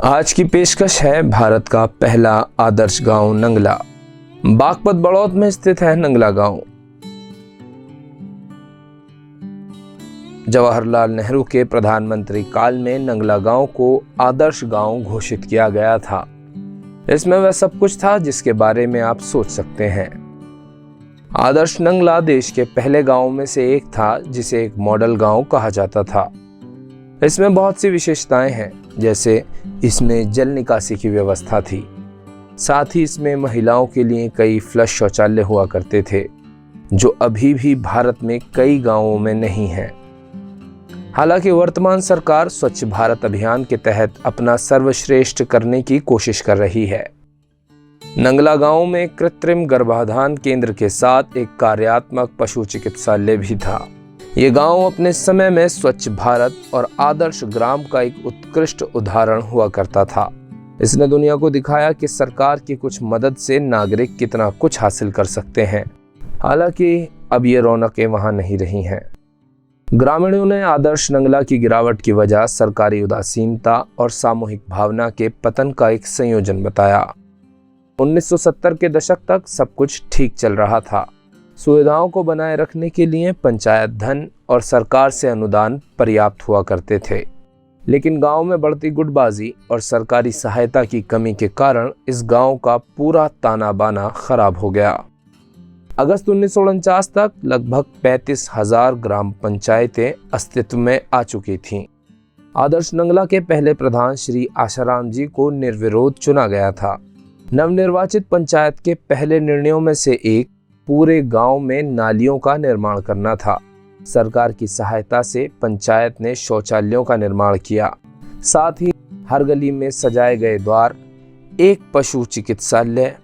आज की पेशकश है भारत का पहला आदर्श गांव नंगला। बागपत बड़ौद में स्थित है नंगला गांव। जवाहरलाल नेहरू के प्रधानमंत्री काल में नंगला गांव को आदर्श गांव घोषित किया गया था। इसमें वह सब कुछ था जिसके बारे में आप सोच सकते हैं। आदर्श नंगला देश के पहले गांवों में से एक था जिसे एक मॉडल गांव कहा जाता था। इसमें बहुत सी विशेषताएं हैं, जैसे इसमें जल निकासी की व्यवस्था थी। साथ ही इसमें महिलाओं के लिए कई फ्लश शौचालय हुआ करते थे, जो अभी भी भारत में कई गांवों में नहीं हैं। हालांकि वर्तमान सरकार स्वच्छ भारत अभियान के तहत अपना सर्वश्रेष्ठ करने की कोशिश कर रही है। नंगला गांव में कृत्रिम गर्भाधान केंद्र के साथ एक कार्यात्मक पशु चिकित्सालय भी था। ये गांव अपने समय में स्वच्छ भारत और आदर्श ग्राम का एक उत्कृष्ट उदाहरण हुआ करता था। इसने दुनिया को दिखाया कि सरकार की कुछ मदद से नागरिक कितना कुछ हासिल कर सकते हैं। हालांकि अब ये रौनकें वहां नहीं रही हैं। ग्रामीणों ने आदर्श नंगला की गिरावट की वजह सरकारी उदासीनता और सामूहिक भावना के पतन का एक संयोजन बताया। 1970 के दशक तक सब कुछ ठीक चल रहा था। सुविधाओं को बनाए रखने के लिए पंचायत धन और सरकार से अनुदान पर्याप्त हुआ करते थे, लेकिन गांव में बढ़ती गुटबाजी और सरकारी सहायता की कमी के कारण इस गांव का पूरा ताना बाना खराब हो गया। अगस्त 1949 तक लगभग 35,000 ग्राम पंचायतें अस्तित्व में आ चुकी थीं। आदर्श नंगला के पहले प्रधान श्री आशाराम जी को निर्विरोध चुना गया था। नवनिर्वाचित पंचायत के पहले निर्णयों में से एक पूरे गांव में नालियों का निर्माण करना था। सरकार की सहायता से पंचायत ने शौचालयों का निर्माण किया। साथ ही हर गली में सजाए गए द्वार, एक पशु चिकित्सालय,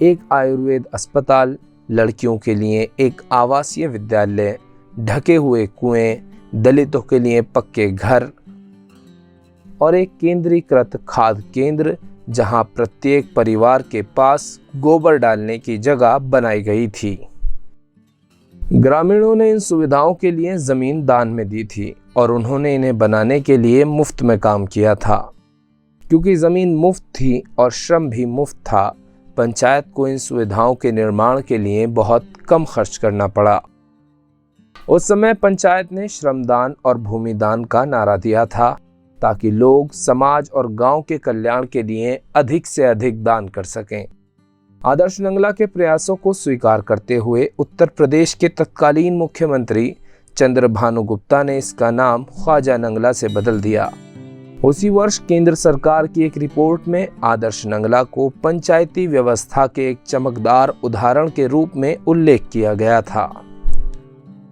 एक आयुर्वेद अस्पताल, लड़कियों के लिए एक आवासीय विद्यालय, ढके हुए कुएं, दलितों के लिए पक्के घर और एक केंद्रीकृत खाद केंद्र जहां प्रत्येक परिवार के पास गोबर डालने की जगह बनाई गई थी। ग्रामीणों ने इन सुविधाओं के लिए जमीन दान में दी थी और उन्होंने इन्हें बनाने के लिए मुफ्त में काम किया था। क्योंकि जमीन मुफ्त थी और श्रम भी मुफ्त था, पंचायत को इन सुविधाओं के निर्माण के लिए बहुत कम खर्च करना पड़ा। उस समय पंचायत ने श्रमदान और भूमिदान का नारा दिया था, ताकि लोग समाज और गांव के कल्याण के लिए अधिक से अधिक दान कर सकें। आदर्श नंगला के प्रयासों को स्वीकार करते हुए उत्तर प्रदेश के तत्कालीन मुख्यमंत्री चंद्रभानु गुप्ता ने इसका नाम ख्वाजा नंगला से बदल दिया। उसी वर्ष केंद्र सरकार की एक रिपोर्ट में आदर्श नंगला को पंचायती व्यवस्था के एक चमकदार उदाहरण के रूप में उल्लेख किया गया था।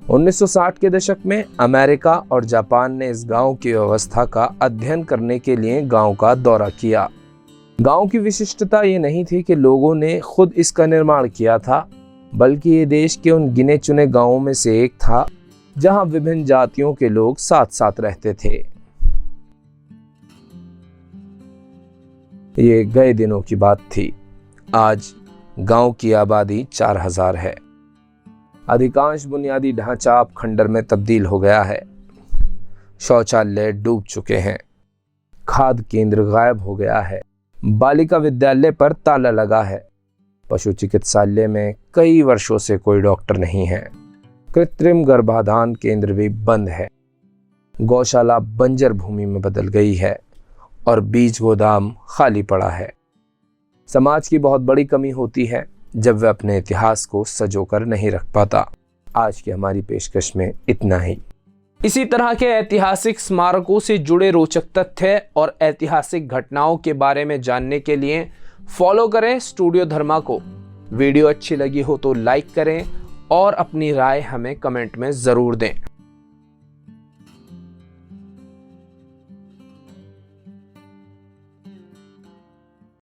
1960 के दशक में अमेरिका और जापान ने इस गांव की व्यवस्था का अध्ययन करने के लिए गांव का दौरा किया। गांव की विशिष्टता ये नहीं थी कि लोगों ने खुद इसका निर्माण किया था, बल्कि ये देश के उन गिने चुने गांवों में से एक था जहां विभिन्न जातियों के लोग साथ साथ रहते थे। ये गए दिनों की बात थी। आज गांव की आबादी 4,000 है। अधिकांश बुनियादी ढांचा अब खंडर में तब्दील हो गया है। शौचालय डूब चुके हैं। खाद केंद्र गायब हो गया है। बालिका विद्यालय पर ताला लगा है। पशु चिकित्सालय में कई वर्षों से कोई डॉक्टर नहीं है। कृत्रिम गर्भाधान केंद्र भी बंद है। गौशाला बंजर भूमि में बदल गई है और बीज गोदाम खाली पड़ा है। समाज की बहुत बड़ी कमी होती है जब वह अपने इतिहास को सजोकर नहीं रख पाता। आज की हमारी पेशकश में इतना ही। इसी तरह के ऐतिहासिक स्मारकों से जुड़े रोचक तथ्य और ऐतिहासिक घटनाओं के बारे में जानने के लिए फॉलो करें स्टूडियो धर्मा को। वीडियो अच्छी लगी हो तो लाइक करें और अपनी राय हमें कमेंट में ज़रूर दें।